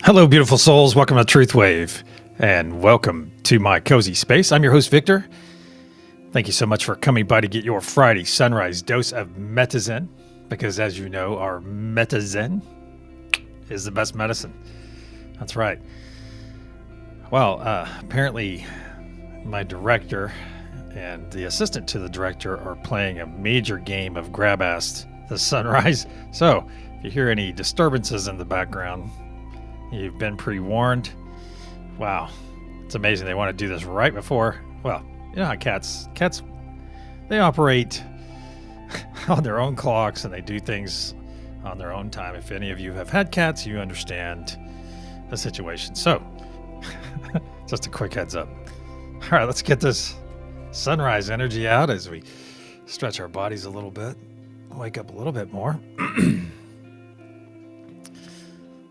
Hello, beautiful souls. Welcome to TruthWave, and welcome to my cozy space. I'm your host, Victor. Thank you so much for coming by to get your Friday sunrise dose of MetaZen, because as you know, our MetaZen is the best medicine. That's right. Well, apparently my director and the assistant to the director are playing a major game of grab-ass the SunRISE. So if you hear any disturbances in the background, you've been pre-warned. Wow. It's amazing. They want to do this right before. Well, you know how cats, they operate on their own clocks and they do things on their own time. If any of you have had cats, you understand the situation. So, just a quick heads up. All right, let's get this sunrise energy out as we stretch our bodies a little bit, wake up a little bit more.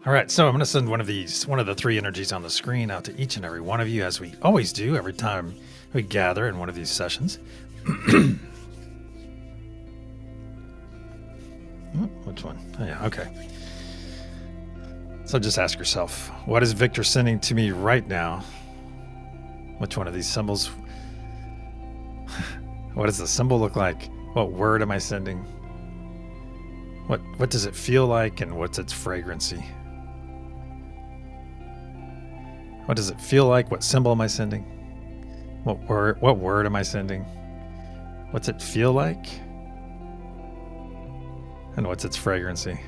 All right, so I'm going to send one of the three energies on the screen out to each and every one of you, as we always do every time we gather in one of these sessions. Which one? Oh, yeah, okay. So just ask yourself, what is Victor sending to me right now? Which one of these symbols? What does the symbol look like? What word am I sending? What does it feel like, and what's its fragrancy? What does it feel like? What symbol am I sending? What word am I sending? What's it feel like? And what's its fragrancy?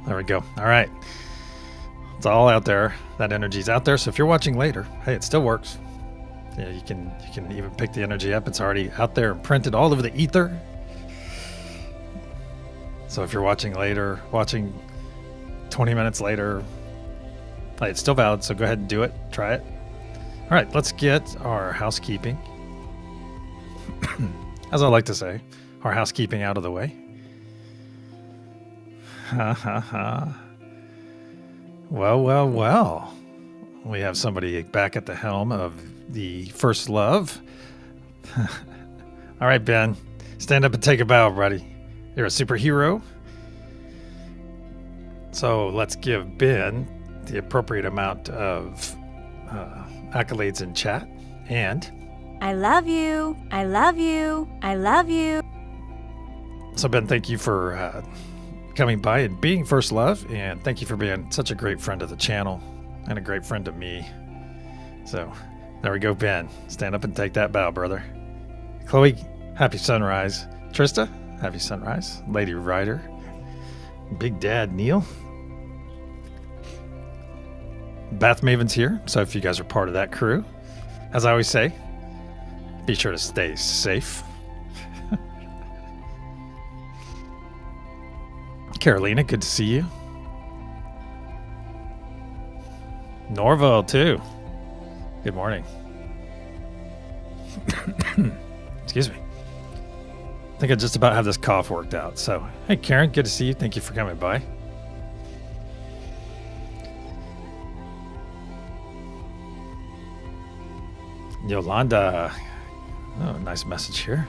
There we go. All right. It's all out there. That energy's out there. So if you're watching later, hey, it still works. Yeah, you can even pick the energy up. It's already out there and printed all over the ether. So if you're watching later, watching 20 minutes later, hey, it's still valid. So go ahead and do it. Try it. All right, let's get our housekeeping. As I like to say, our housekeeping out of the way. Well. We have somebody back at the helm of the first love. All right, Ben, stand up and take a bow, buddy. You're a superhero. So let's give Ben the appropriate amount of accolades in chat. And I love you. I love you. I love you. So Ben, thank you for coming by and being first love, and thank you for being such a great friend of the channel and a great friend to me. So there we go, Ben. Stand up and take that bow, brother. Chloe, happy sunrise. Trista, happy sunrise. Lady Ryder. Big Dad Neil. Bath Maven's here, so if you guys are part of that crew, as I always say, be sure to stay safe. Carolina, good to see you. Norval, too. Good morning. Excuse me. I think I just about have this cough worked out. So, hey, Karen, good to see you. Thank you for coming by. Yolanda. Oh, nice message here.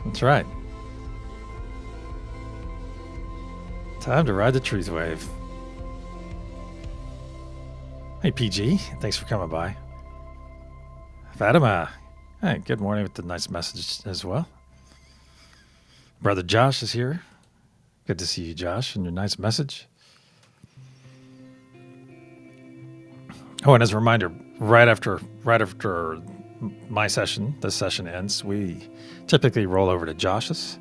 That's right. Time to ride the truth wave. Hey, PG. Thanks for coming by. Fatima. Hey, good morning with the nice message as well. Brother Josh is here. Good to see you, Josh, and your nice message. Oh, and as a reminder, right after my session, this session ends, we typically roll over to Josh's,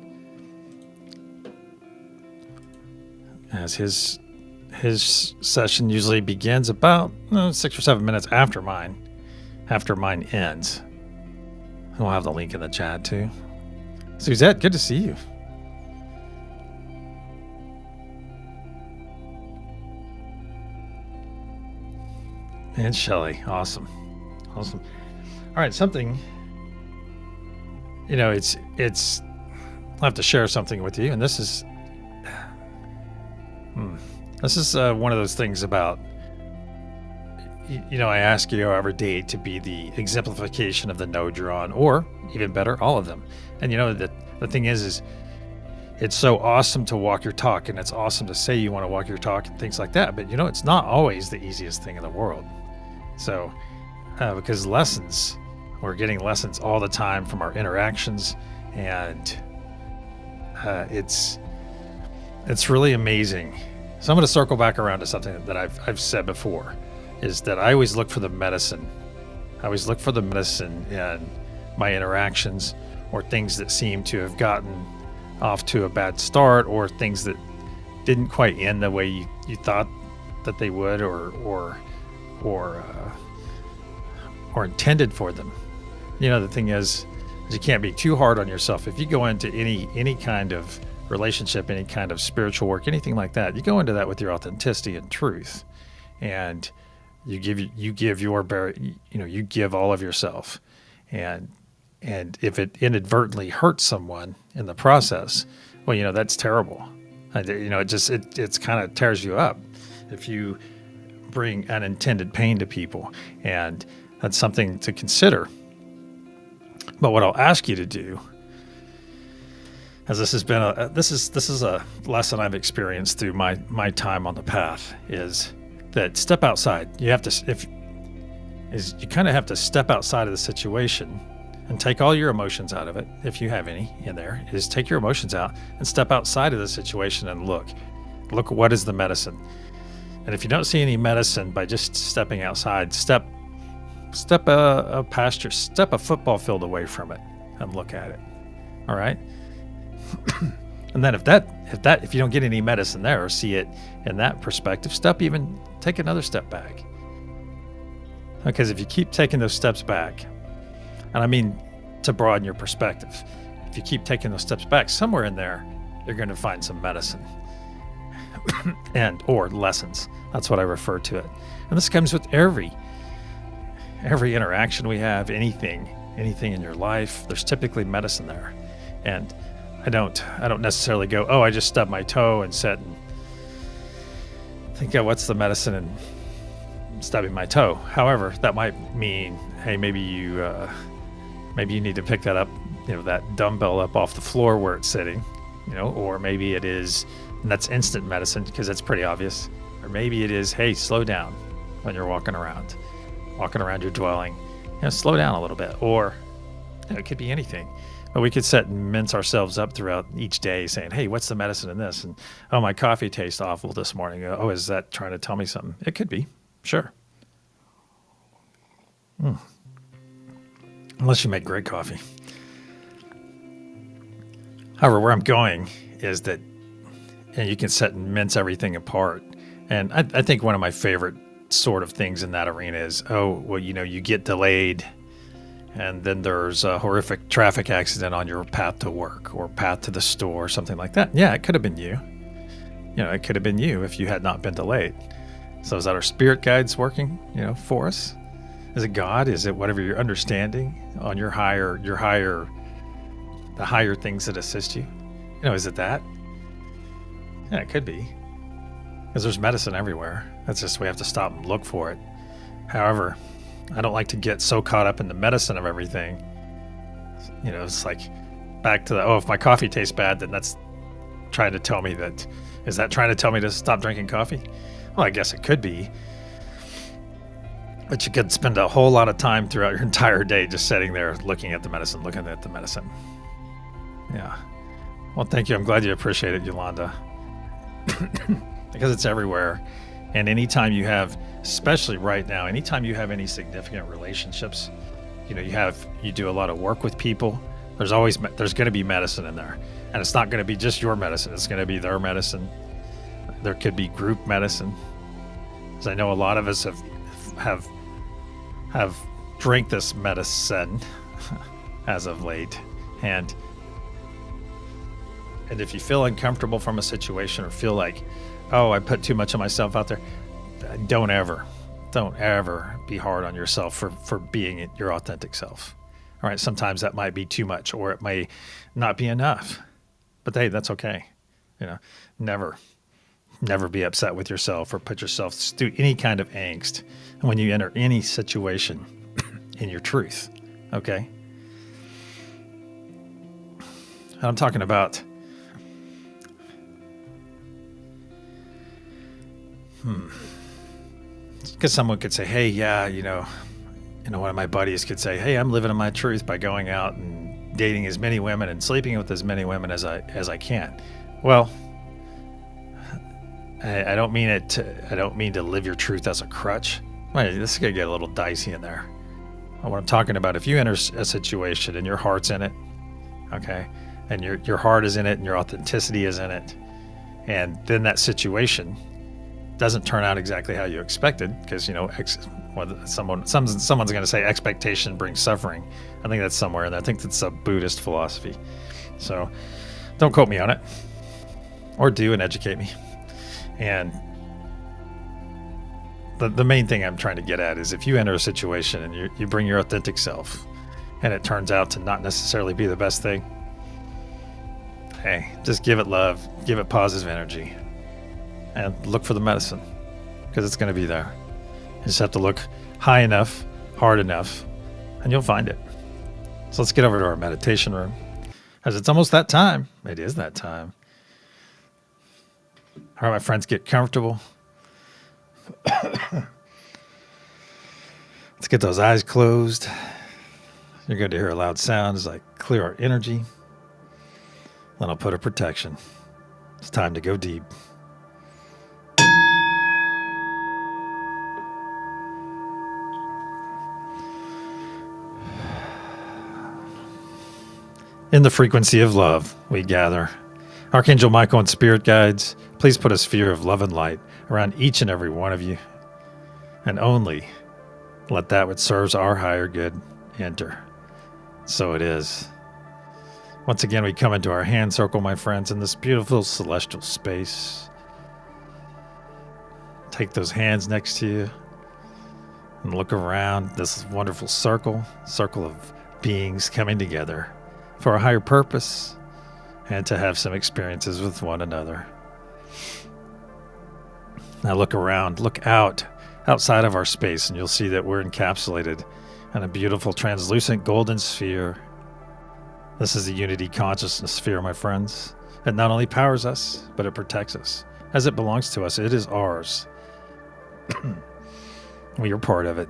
as his session usually begins about 6 or 7 minutes after mine ends. And we'll have the link in the chat too. Suzette, good to see you. And Shelly, awesome. All right, something, it's I'll have to share something with you, and this is one of those things about I ask you every day to be the exemplification of the node you're on, or even better, all of them. And the thing is it's so awesome to walk your talk, and it's awesome to say you want to walk your talk and things like that. But it's not always the easiest thing in the world. So, because we're getting lessons all the time from our interactions, and it's really amazing. So I'm going to circle back around to something that I've said before, is that I always look for the medicine. I always look for the medicine in my interactions, or things that seem to have gotten off to a bad start, or things that didn't quite end the way you thought that they would, or intended for them. The thing is you can't be too hard on yourself. If you go into any kind of relationship, any kind of spiritual work, anything like that, you go into that with your authenticity and truth, and you give all of yourself, and if it inadvertently hurts someone in the process, well, that's terrible. It's kind of tears you up if you bring unintended pain to people, and that's something to consider. But what I'll ask you to do, as this is a lesson I've experienced through my time on the path, is that step outside. You kind of have to step outside of the situation and take all your emotions out of it, if you have any in there. Is take your emotions out and step outside of the situation and look what is the medicine. And if you don't see any medicine by just stepping outside, step a football field away from it and look at it. All right. And then if you don't get any medicine there or see it in that perspective, take another step back. Because if you keep taking those steps back, and I mean to broaden your perspective, if you keep taking those steps back, somewhere in there, you're going to find some medicine or lessons. That's what I refer to it. And this comes with every interaction we have, anything in your life. There's typically medicine there. And I don't necessarily go, I just stubbed my toe and sit and think, what's the medicine in stubbing my toe? However, that might mean, hey, maybe you need to pick that up, that dumbbell up off the floor where it's sitting, or maybe it is, and that's instant medicine because it's pretty obvious. Or maybe it is, hey, slow down when you're walking around your dwelling, slow down a little bit. Or it could be anything. But we could sit and mince ourselves up throughout each day saying, hey, what's the medicine in this? And, my coffee tastes awful this morning. Is that trying to tell me something? It could be. Sure. Unless you make great coffee. However, where I'm going is that you can sit and mince everything apart. And I think one of my favorite sort of things in that arena is, you get delayed, and then there's a horrific traffic accident on your path to work or path to the store or something like that. Yeah, it could have been you. It could have been you if you had not been delayed. So is that our spirit guides working, for us? Is it God? Is it whatever you're understanding on the higher things that assist you? Is it that? Yeah, it could be. Because there's medicine everywhere. That's just, we have to stop and look for it. However, I don't like to get so caught up in the medicine of everything. It's like back to if my coffee tastes bad, then that's trying to tell me that, is that trying to tell me to stop drinking coffee? Well, I guess it could be. But you could spend a whole lot of time throughout your entire day just sitting there looking at the medicine. Yeah. Well, thank you. I'm glad you appreciate it, Yolanda. Because it's everywhere. And anytime you have, especially right now, anytime you have any significant relationships, you do a lot of work with people, there's going to be medicine in there. And it's not going to be just your medicine. It's going to be their medicine. There could be group medicine. Because I know a lot of us have drank this medicine as of late. And if you feel uncomfortable from a situation or feel like, I put too much of myself out there, don't ever be hard on yourself for being your authentic self. All right, sometimes that might be too much, or it may not be enough. But hey, that's okay. Never Never be upset with yourself or put yourself through any kind of angst when you enter any situation in your truth. Okay? I'm talking about because someone could say, hey, yeah, one of my buddies could say, hey, I'm living in my truth by going out and dating as many women and sleeping with as many women as I can. Well, I don't mean it. I don't mean to live your truth as a crutch. This is gonna get a little dicey in there. What I'm talking about, if you enter a situation and your heart's in it, okay, and your heart is in it and your authenticity is in it, and then that situation doesn't turn out exactly how you expected, because someone's going to say expectation brings suffering. I think that's somewhere in there. I think that's a Buddhist philosophy. So don't quote me on it, or do, and educate me. And the main thing I'm trying to get at is if you enter a situation and you bring your authentic self and it turns out to not necessarily be the best thing, hey, just give it love, give it positive energy, and look for the medicine, because it's going to be there. You just have to look high enough, hard enough, and you'll find it. So let's get over to our meditation room, as it's almost that time. It is that time. All right, my friends, get comfortable. Let's get those eyes closed. You're going to hear a loud sound as I clear our energy. Then I'll put a protection. It's time to go deep. In the frequency of love, we gather. Archangel Michael and spirit guides, please put a sphere of love and light around each and every one of you, and only let that which serves our higher good enter. So it is. Once again, we come into our hand circle, my friends, in this beautiful celestial space. Take those hands next to you and look around this wonderful circle of beings coming together for a higher purpose and to have some experiences with one another. Now look around, look outside of our space, and you'll see that we're encapsulated in a beautiful translucent golden sphere. This is the unity consciousness sphere, my friends. It not only powers us, but it protects us. As it belongs to us, it is ours. We are part of it.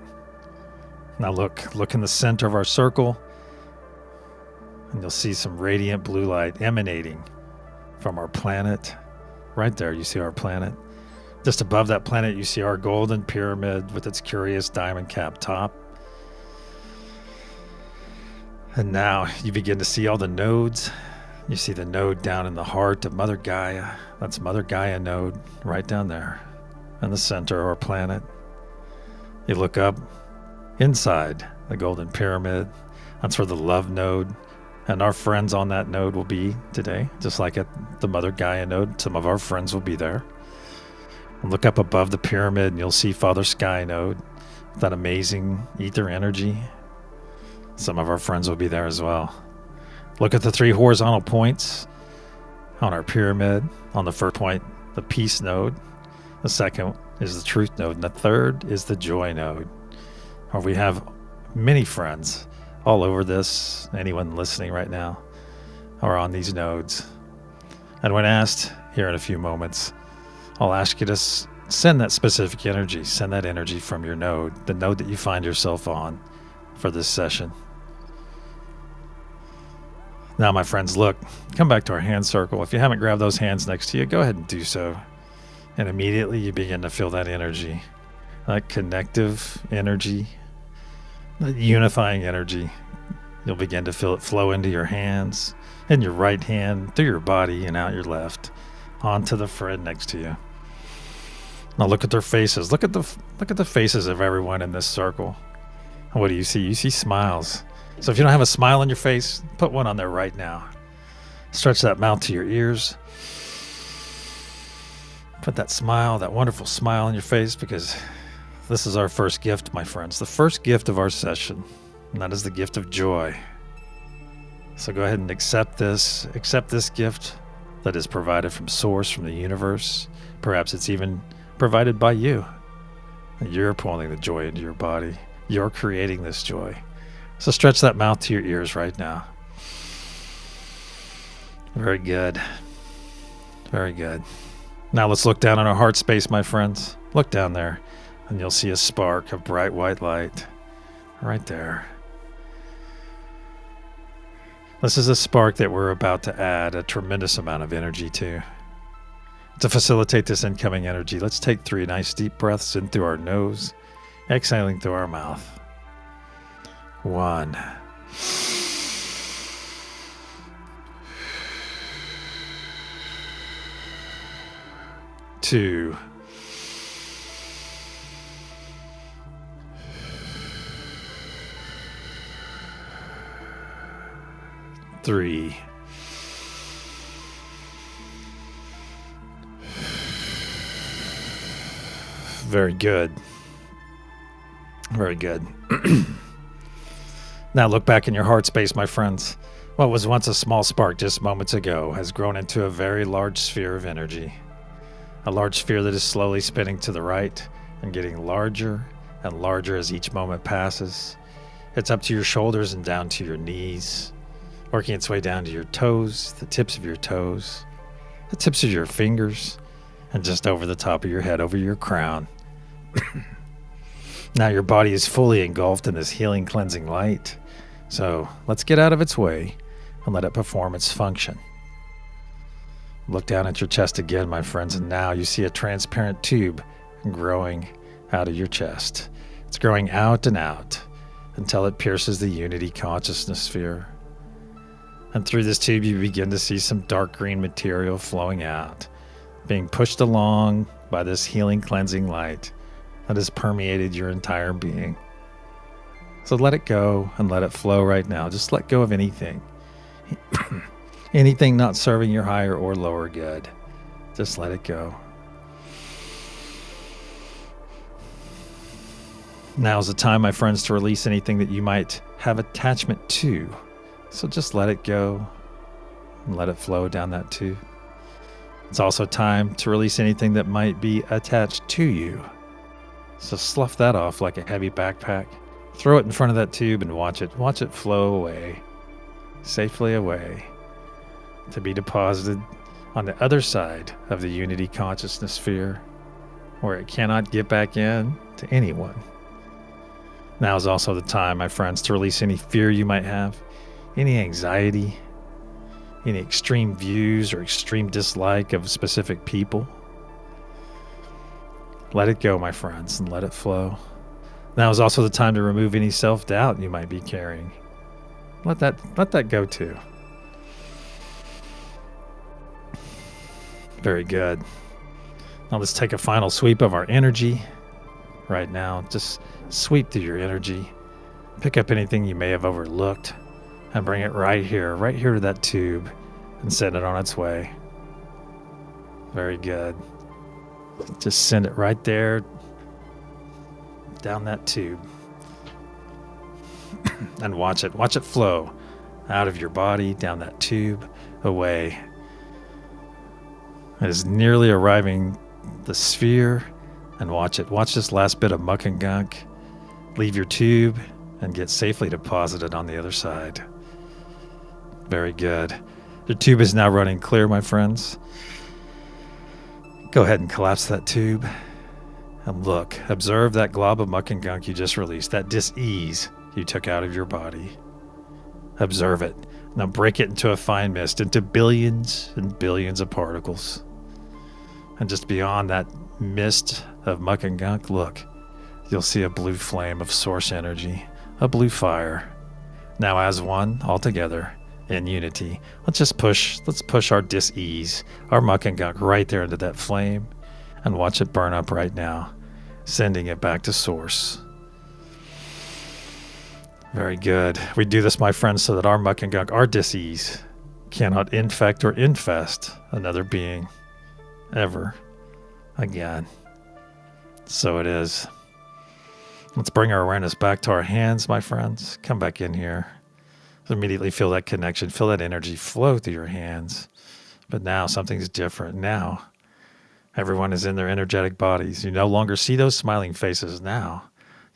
Now look in the center of our circle, and you'll see some radiant blue light emanating from our planet. Right there, you see our planet. Just above that planet, you see our golden pyramid with its curious diamond cap top. And now you begin to see all the nodes. You see the node down in the heart of Mother Gaia. That's Mother Gaia node right down there in the center of our planet. You look up inside the golden pyramid. That's where the love node and our friends on that node will be today, just like at the Mother Gaia node. Some of our friends will be there. And look up above the pyramid and you'll see Father Sky node, that amazing ether energy. Some of our friends will be there as well. Look at the 3 horizontal points on our pyramid. On the first point, the peace node. The second is the truth node. And the third is the joy node. Or we have many friends all over this. Anyone listening right now are on these nodes. And when asked here in a few moments, I'll ask you to send that specific energy. Send that energy from your node, the node that you find yourself on for this session. Now, my friends, look, come back to our hand circle. If you haven't grabbed those hands next to you, go ahead and do so. And immediately you begin to feel that energy, that connective energy, that unifying energy. You'll begin to feel it flow into your hands, in your right hand, through your body, and out your left, onto the friend next to you. Now look at their faces. Look at the faces of everyone in this circle. What do you see? You see smiles. So if you don't have a smile on your face, put one on there right now. Stretch that mouth to your ears. Put that smile, that wonderful smile on your face, because this is our first gift, my friends. The first gift of our session, and that is the gift of joy. So go ahead and accept this gift that is provided from source, from the universe. Perhaps it's even provided by you. You're pulling the joy into your body. You're creating this joy. So stretch that mouth to your ears right now. Very good. Very good. Now let's look down in our heart space, my friends. Look down there, and you'll see a spark of bright white light right there. This is a spark that we're about to add a tremendous amount of energy to. To facilitate this incoming energy, let's take 3 nice deep breaths in through our nose, exhaling through our mouth. 1. 2. 3. Very good. Very good. Now look back in your heart space, my friends. What was once a small spark just moments ago has grown into a very large sphere of energy. A large sphere that is slowly spinning to the right and getting larger and larger as each moment passes. It's up to your shoulders and down to your knees, working its way down to your toes, the tips of your toes, the tips of your fingers, and just over the top of your head, over your crown. Now your body is fully engulfed in this healing, cleansing light. So let's get out of its way and let it perform its function. Look down at your chest again, my friends, and now you see a transparent tube growing out of your chest. It's growing out and out until it pierces the unity consciousness sphere. And through this tube, you begin to see some dark green material flowing out, being pushed along by this healing, cleansing light that has permeated your entire being. So let it go and let it flow right now. Just let go of anything. Anything not serving your higher or lower good. Just let it go. Now's the time, my friends, to release anything that you might have attachment to. So just let it go and let it flow down that tube. It's also time to release anything that might be attached to you. So slough that off like a heavy backpack. Throw it in front of that tube and watch it flow away, safely away, to be deposited on the other side of the unity consciousness sphere, where it cannot get back in to anyone. Now is also the time, my friends, to release any fear you might have, any anxiety, any extreme views or extreme dislike of specific people. Let it go, my friends, and let it flow. Now is also the time to remove any self-doubt you might be carrying. Let that go too. Very good. Now let's take a final sweep of our energy. Right now, just sweep through your energy. Pick up anything you may have overlooked and bring it right here to that tube and send it on its way. Very good. Just send it right there down that tube and watch it flow out of your body, down that tube, away. It is nearly arriving the sphere, and watch this last bit of muck and gunk leave your tube and get safely deposited on the other side. Very good. Your tube is now running clear, my friends. Go ahead and collapse that tube and look, observe that glob of muck and gunk you just released, that dis-ease you took out of your body. Observe it. Now break it into a fine mist, into billions and billions of particles. And just beyond that mist of muck and gunk, look, you'll see a blue flame of source energy, a blue fire. Now as one, all together, in unity, let's push our dis-ease, our muck and gunk right there into that flame and watch it burn up right now, sending it back to source. Very good. We do this, my friends, so that our muck and gunk, our dis-ease, cannot infect or infest another being ever again. So it is. Let's bring our awareness back to our hands, my friends. Come back in here. Immediately feel that connection, feel that energy flow through your hands. But now something's different. Now everyone is in their energetic bodies. You no longer see those smiling faces. Now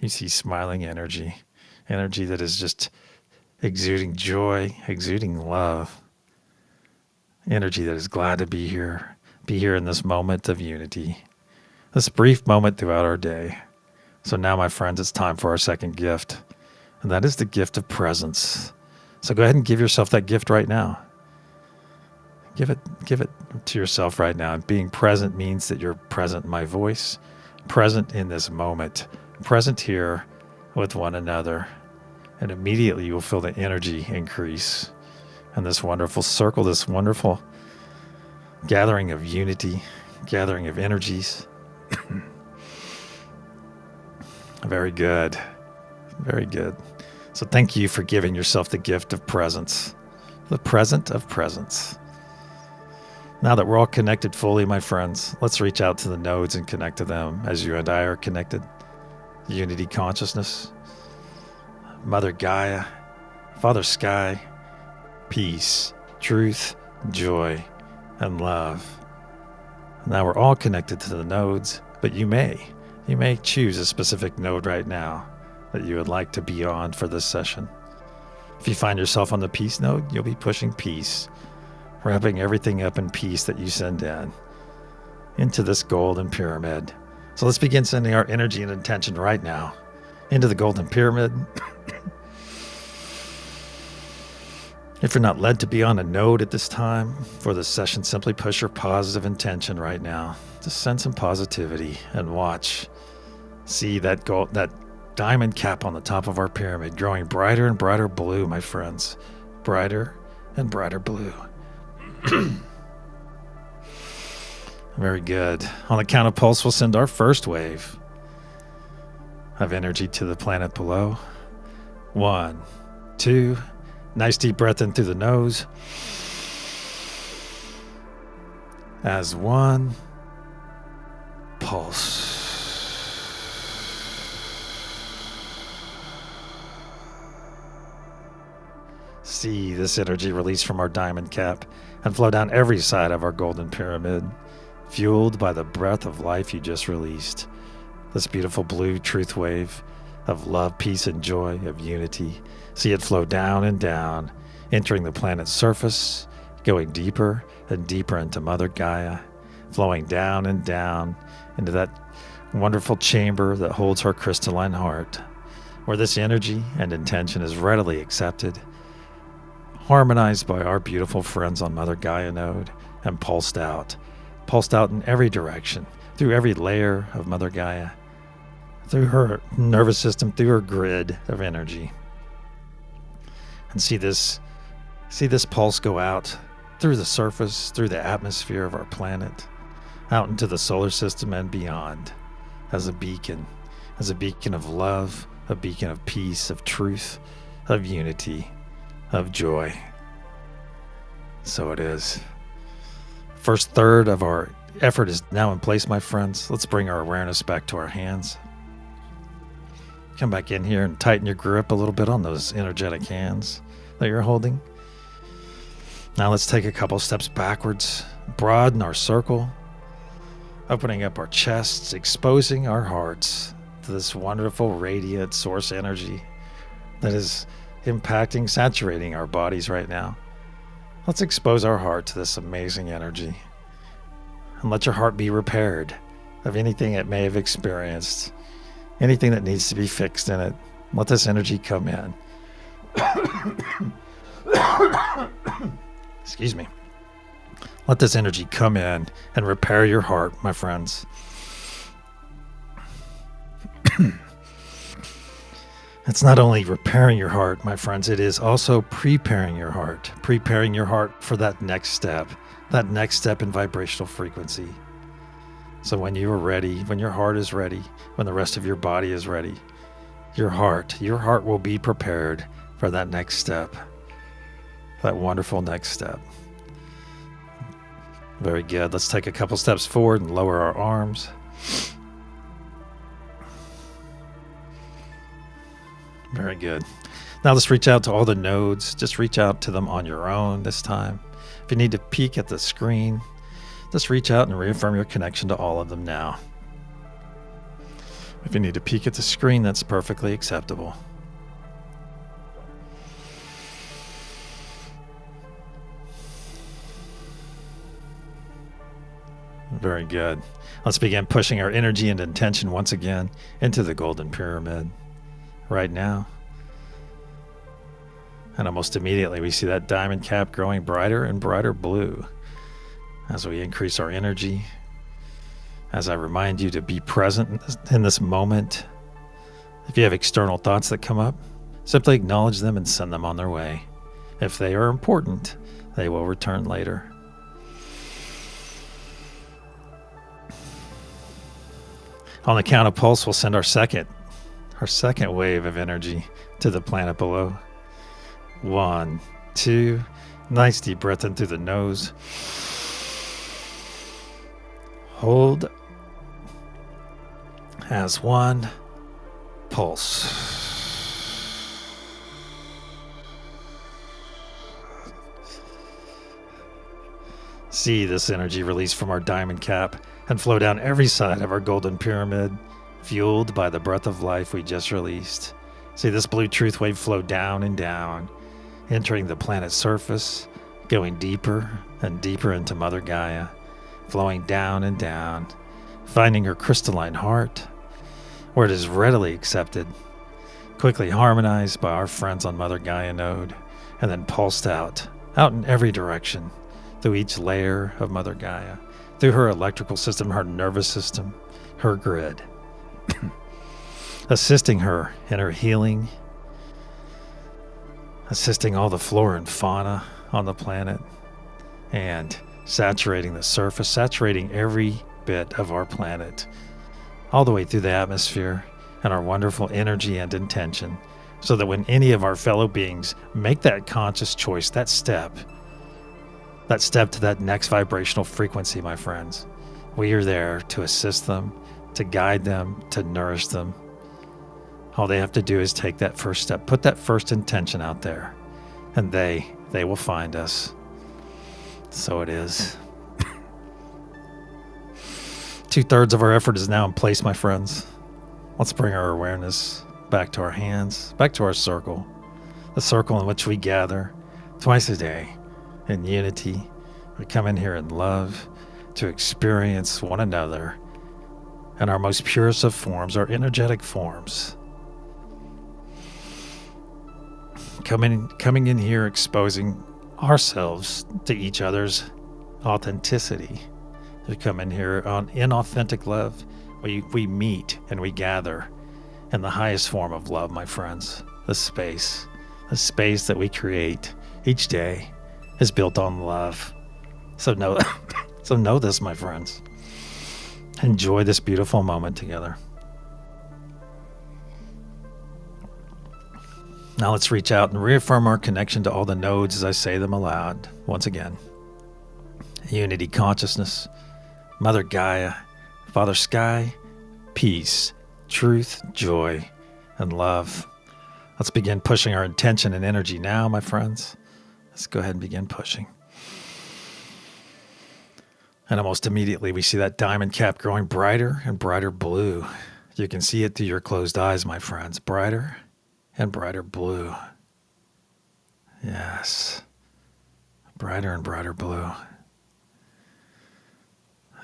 you see smiling energy, energy that is just exuding joy, exuding love, energy that is glad to be here in this moment of unity, this brief moment throughout our day. So now, my friends, it's time for our second gift, and that is the gift of presence. So go ahead and give yourself that gift right now. Give it to yourself right now. And being present means that you're present in my voice, present in this moment, present here with one another. And immediately you will feel the energy increase and this wonderful circle, this wonderful gathering of unity, gathering of energies. Very good. Very good. So thank you for giving yourself the gift of presence, the present of presence. Now that we're all connected fully, my friends, let's reach out to the nodes and connect to them as you and I are connected. Unity consciousness, Mother Gaia, Father Sky, peace, truth, joy, and love. Now we're all connected to the nodes, but you may choose a specific node right now that you would like to be on for this session. If you find yourself on the peace node, you'll be pushing peace, wrapping everything up in peace that you send in into this golden pyramid. So let's begin sending our energy and intention right now into the golden pyramid. If you're not led to be on a node at this time for this session, simply push your positive intention right now. Just send some positivity and watch. See that diamond cap on the top of our pyramid growing brighter and brighter blue, my friends. Brighter and brighter blue. Very good. On the count of pulse, we'll send our first wave of energy to the planet below. 1, 2. Nice deep breath in through the nose. As one pulse. See this energy release from our diamond cap and flow down every side of our golden pyramid, fueled by the breath of life you just released. This beautiful blue truth wave of love, peace, and joy, of unity. See it flow down and down, entering the planet's surface, going deeper and deeper into Mother Gaia, flowing down and down into that wonderful chamber that holds her crystalline heart, where this energy and intention is readily accepted, harmonized by our beautiful friends on Mother Gaia node, and pulsed out in every direction, through every layer of Mother Gaia, through her nervous system, through her grid of energy. And see this pulse go out through the surface, through the atmosphere of our planet, out into the solar system and beyond, as a beacon of love, a beacon of peace, of truth, of unity, of joy. So it is. First third of our effort is now in place, my friends. Let's bring our awareness back to our hands. Come back in here and tighten your grip a little bit on those energetic hands that you're holding. Now let's take a couple steps backwards, broaden our circle, opening up our chests, exposing our hearts to this wonderful radiant source energy that is impacting, saturating our bodies right now. Let's expose our heart to this amazing energy and let your heart be repaired of anything it may have experienced, anything that needs to be fixed in it. Let this energy come in. Excuse me. Let this energy come in and repair your heart, my friends. It's not only repairing your heart, my friends, it is also preparing your heart for that next step in vibrational frequency. So when you are ready, when your heart is ready, when the rest of your body is ready, your heart will be prepared for that next step, that wonderful next step. Very good. Let's take a couple steps forward and lower our arms. Very good. Now let's reach out to all the nodes. Just reach out to them on your own this time. If you need to peek at the screen, just reach out and reaffirm your connection to all of them now. If you need to peek at the screen, that's perfectly acceptable. Very good. Let's begin pushing our energy and intention once again into the golden pyramid right now. And almost immediately we see that diamond cap growing brighter and brighter blue as we increase our energy. As I remind you to be present in this moment. If you have external thoughts that come up, simply acknowledge them and send them on their way. If they are important, they will return later. On the count of pulse, we'll send our second wave of energy to the planet below. 1, 2, nice deep breath in through the nose. Hold as 1, pulse. See this energy release from our diamond cap and flow down every side of our golden pyramid, fueled by the breath of life we just released. See this blue truth wave flow down and down, entering the planet's surface, going deeper and deeper into Mother Gaia, flowing down and down, finding her crystalline heart, where it is readily accepted, quickly harmonized by our friends on Mother Gaia node, and then pulsed out in every direction, through each layer of Mother Gaia, through her electrical system, her nervous system, her grid, assisting her in her healing, assisting all the flora and fauna on the planet, and saturating the surface, saturating every bit of our planet, all the way through the atmosphere and our wonderful energy and intention, so that when any of our fellow beings make that conscious choice, that step to that next vibrational frequency, my friends, we are there to assist them, to guide them, to nourish them. All they have to do is take that first step, put that first intention out there, and they will find us. So it is. 2/3 of our effort is now in place, my friends. Let's bring our awareness back to our hands, back to our circle, the circle in which we gather twice a day in unity. We come in here in love to experience one another in our most purest of forms, our energetic forms. Coming in here, exposing ourselves to each other's authenticity. We come in here in authentic love. We meet and we gather in the highest form of love, my friends. The space that we create each day is built on love. So know this, my friends. Enjoy this beautiful moment together. Now let's reach out and reaffirm our connection to all the nodes as I say them aloud. Once again. Unity consciousness, Mother Gaia, Father Sky, peace, truth, joy, and love. Let's begin pushing our intention and energy now, my friends. Let's go ahead and begin pushing. And almost immediately we see that diamond cap growing brighter and brighter blue. You can see it through your closed eyes, my friends. Brighter and brighter blue. Yes. Brighter and brighter blue.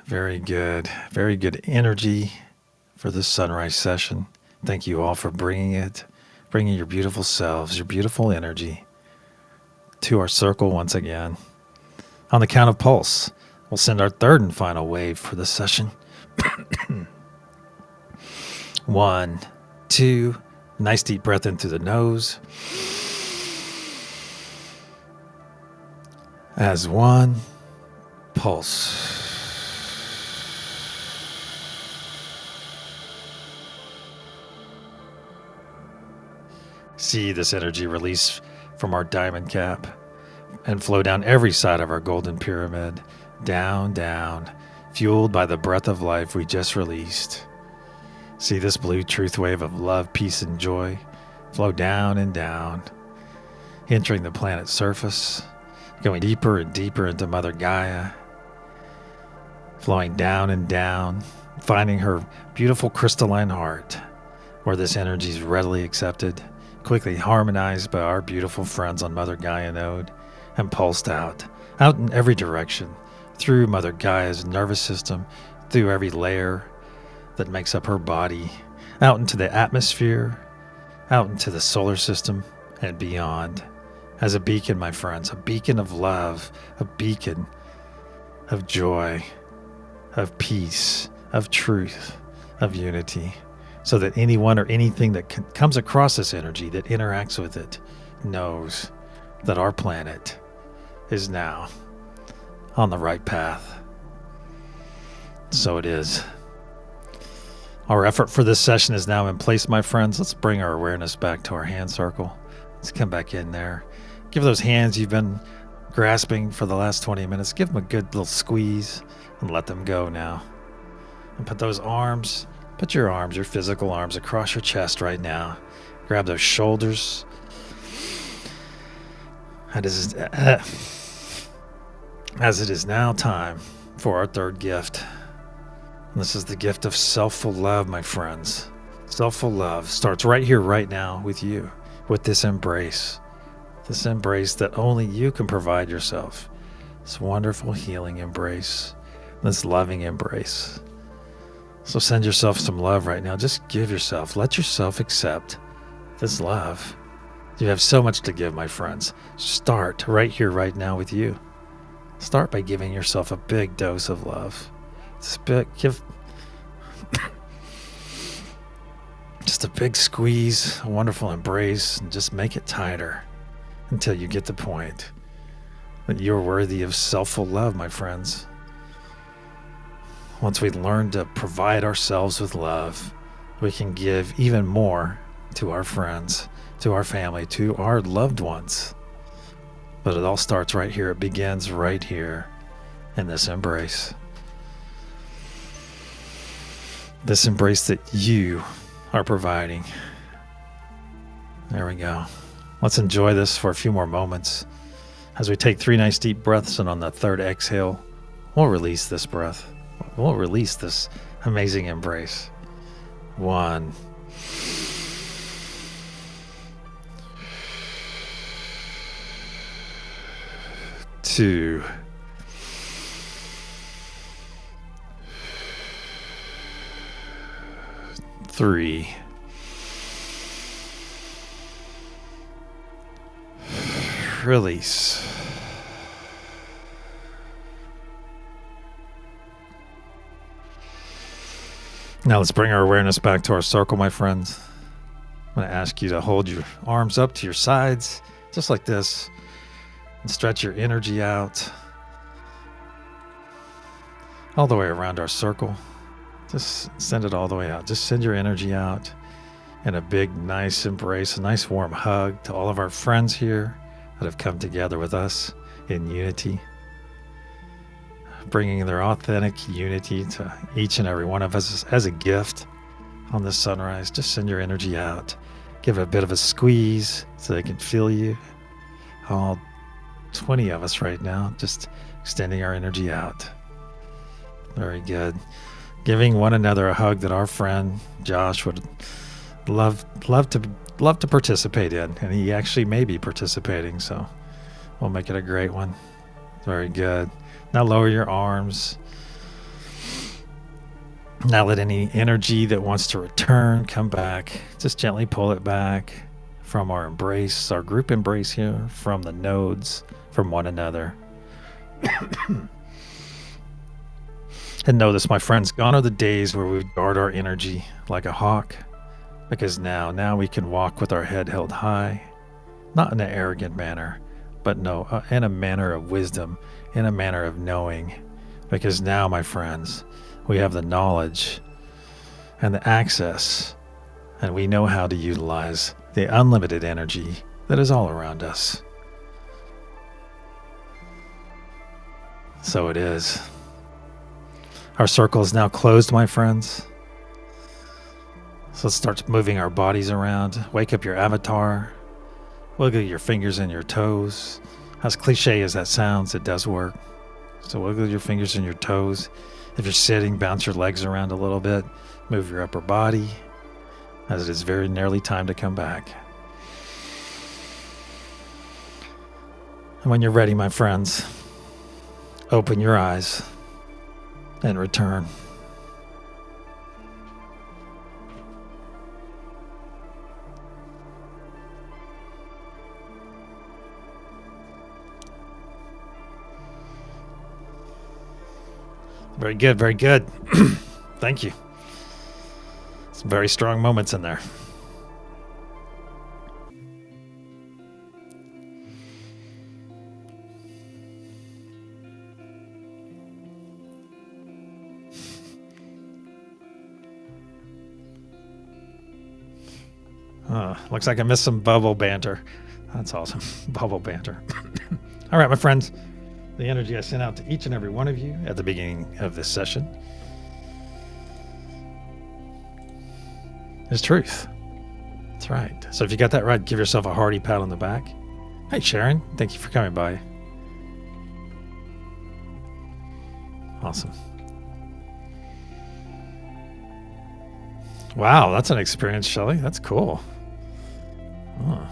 Very good. Very good energy for this sunrise session. Thank you all for bringing your beautiful selves, your beautiful energy to our circle once again. On the count of pulse, we'll send our third and final wave for this session. 1, 2, nice deep breath in through the nose. As 1, pulse. See this energy release from our diamond cap and flow down every side of our golden pyramid, down, down, fueled by the breath of life we just released. See this blue truth wave of love, peace, and joy flow down and down, entering the planet's surface, going deeper and deeper into Mother Gaia, flowing down and down, finding her beautiful crystalline heart, where this energy is readily accepted, quickly harmonized by our beautiful friends on Mother Gaia node, and pulsed out in every direction, through Mother Gaia's nervous system, through every layer that makes up her body, out into the atmosphere, out into the solar system, and beyond. As a beacon, my friends, a beacon of love, a beacon of joy, of peace, of truth, of unity, so that anyone or anything that comes across this energy, that interacts with it, knows that our planet is now on the right path. So it is. Our effort for this session is now in place, my friends. Let's bring our awareness back to our hand circle. Let's come back in there. Give those hands you've been grasping for the last 20 minutes, give them a good little squeeze and let them go now. And put your physical arms across your chest right now. Grab those shoulders. As it is now time for our third gift. And this is the gift of selfful love, my friends. Selfful love starts right here, right now with you, with this embrace. This embrace that only you can provide yourself. This wonderful healing embrace. This loving embrace. So send yourself some love right now. Just give yourself, let yourself accept this love. You have so much to give, my friends. Start right here, right now with you. Start by giving yourself a big dose of love. Give just a big squeeze, a wonderful embrace, and just make it tighter until you get the point that you're worthy of selfful love, my friends. Once we learn to provide ourselves with love, we can give even more to our friends, to our family, to our loved ones. But it all starts right here. It begins right here in this embrace. This embrace that you are providing. There we go. Let's enjoy this for a few more moments. As we take 3 nice deep breaths, and on the third exhale, we'll release this breath. We'll release this amazing embrace. 1. 2. 3. Release. Now let's bring our awareness back to our circle, my friends. I'm going to ask you to hold your arms up to your sides, just like this, and stretch your energy out all the way around our circle. Just send it all the way out. Just send your energy out in a big, nice embrace, a nice warm hug to all of our friends here that have come together with us in unity, bringing their authentic unity to each and every one of us as a gift on this sunrise. Just send your energy out. Give it a bit of a squeeze so they can feel you. All 20 of us right now, just extending our energy out. Very good. Giving one another a hug that our friend Josh would love to participate in, and he actually may be participating, so we'll make it a great one. Very good. Now lower your arms. Now let any energy that wants to return come back. Just gently pull it back from our embrace, our group embrace here, from the nodes, from one another. And know this, my friends, gone are the days where we would guard our energy like a hawk, because now we can walk with our head held high, not in an arrogant manner, but in a manner of wisdom, in a manner of knowing, because now, my friends, we have the knowledge and the access, and we know how to utilize the unlimited energy that is all around us. So it is. Our circle is now closed, my friends. So let's start moving our bodies around. Wake up your avatar. Wiggle your fingers and your toes. As cliche as that sounds, it does work. So wiggle your fingers and your toes. If you're sitting, bounce your legs around a little bit. Move your upper body, as it is very nearly time to come back. And when you're ready, my friends, open your eyes and return. Very good, very good. Thank you. Some very strong moments in there. Looks like I missed some bubble banter. That's awesome. Bubble banter. All right, my friends. The energy I sent out to each and every one of you at the beginning of this session is truth. That's right. So if you got that right, give yourself a hearty pat on the back. Hey, Sharon. Thank you for coming by. Awesome. Wow, that's an experience, Shelley. That's cool. Oh.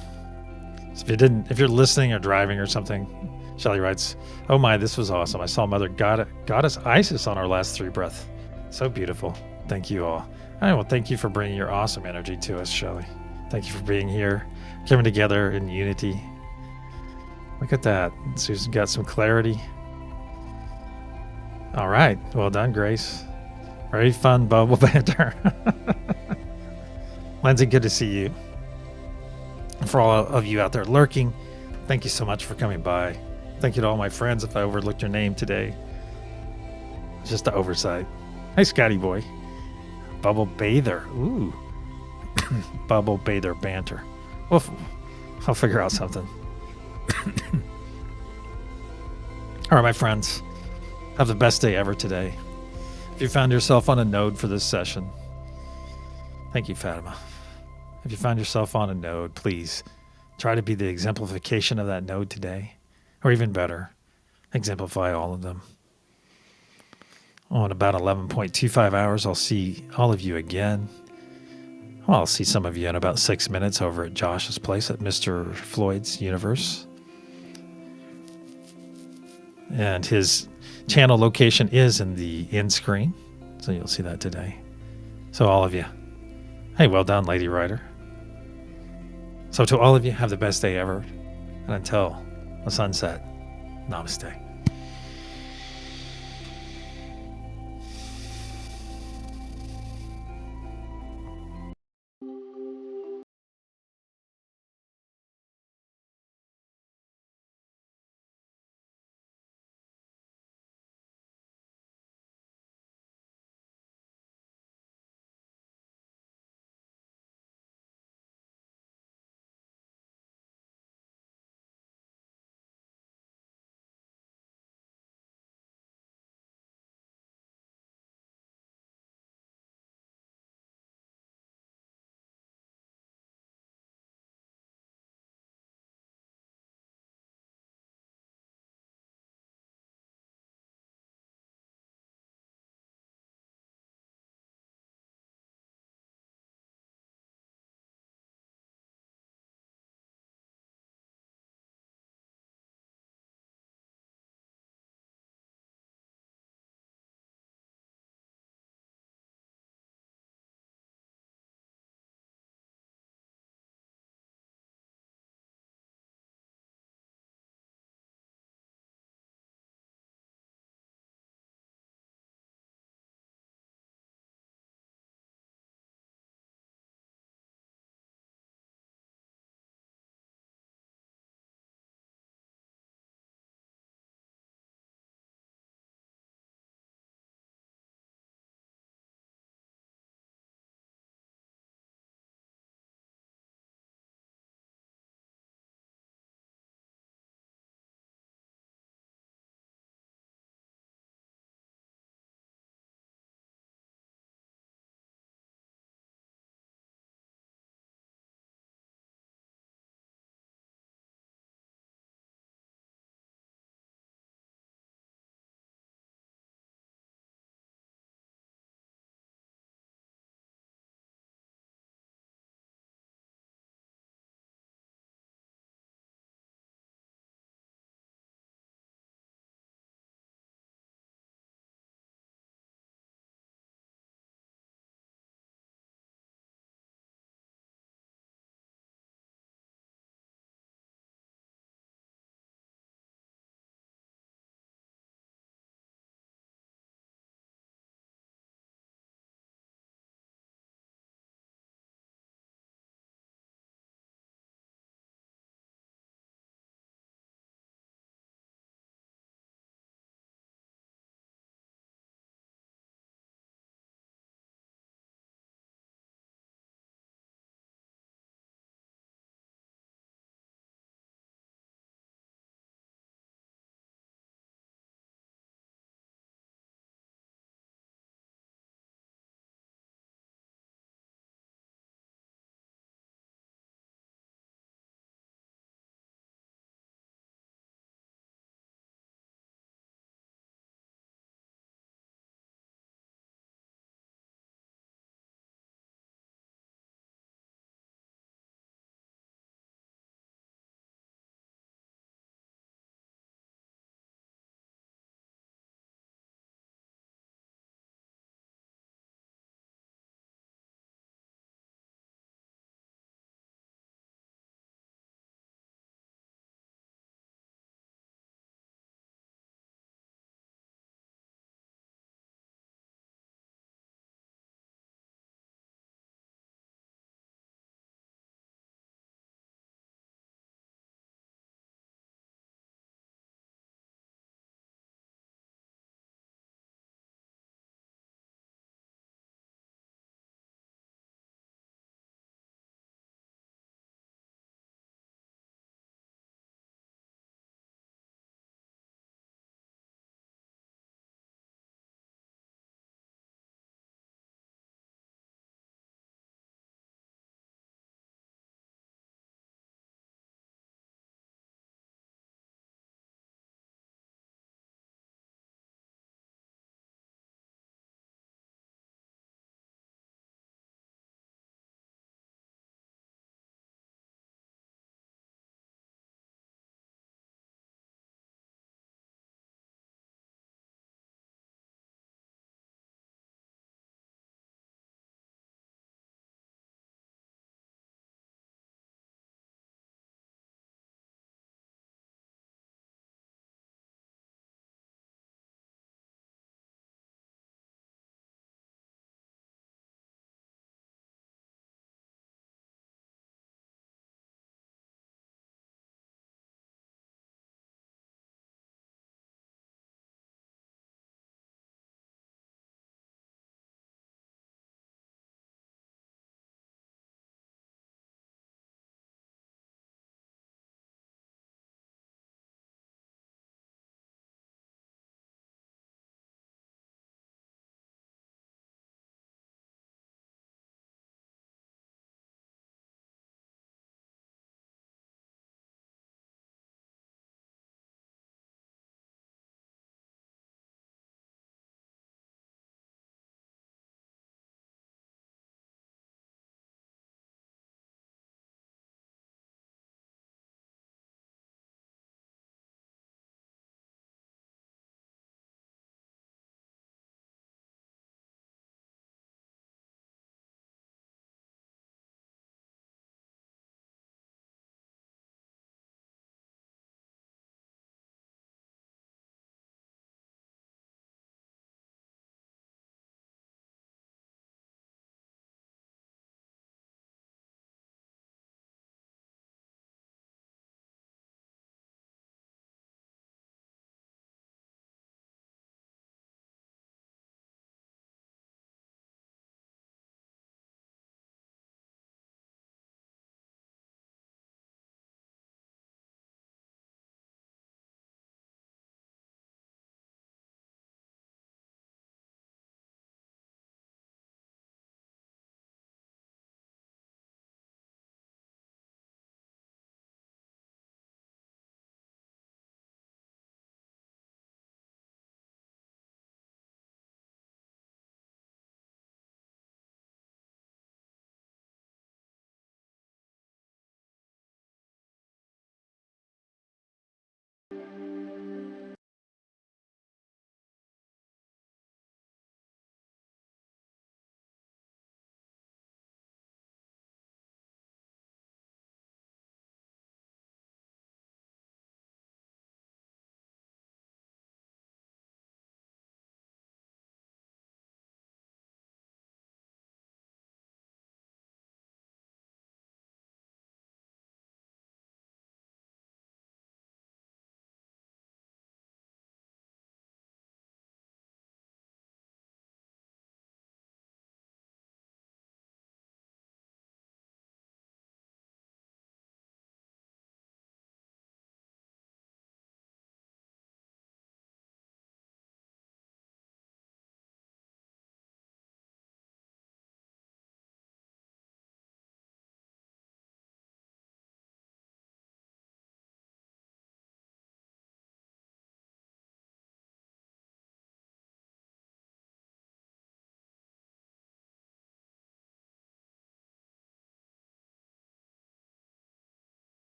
So if you're listening or driving or something, Shelley writes, "Oh my, this was awesome. I saw Mother Goddess Isis on our last 3 breath. So beautiful. Thank you all." Well, thank you for bringing your awesome energy to us, Shelley. Thank you for being here, coming together in unity. Look at that. Susan got some clarity. All right. Well done, Grace. Very fun bubble banter. Lindsay, good to see you. For all of you out there lurking, thank you so much for coming by. Thank you to all my friends if I overlooked your name today. It's just an oversight. Hey, Scotty boy. Bubble bather. Ooh. Bubble bather banter. Well, I'll figure out something. All right, my friends. Have the best day ever today. If you found yourself on a node for this session, thank you, Fatima. If you found yourself on a node, please try to be the exemplification of that node today. Or even better, exemplify all of them. In about 11.25 hours, I'll see all of you again. Well, I'll see some of you in about 6 minutes over at Josh's place at Mr. Floyd's Universe. And his channel location is in the end screen, so you'll see that today. So all of you, hey, well done, Lady Rider. So to all of you, have the best day ever. And until the sunset, namaste.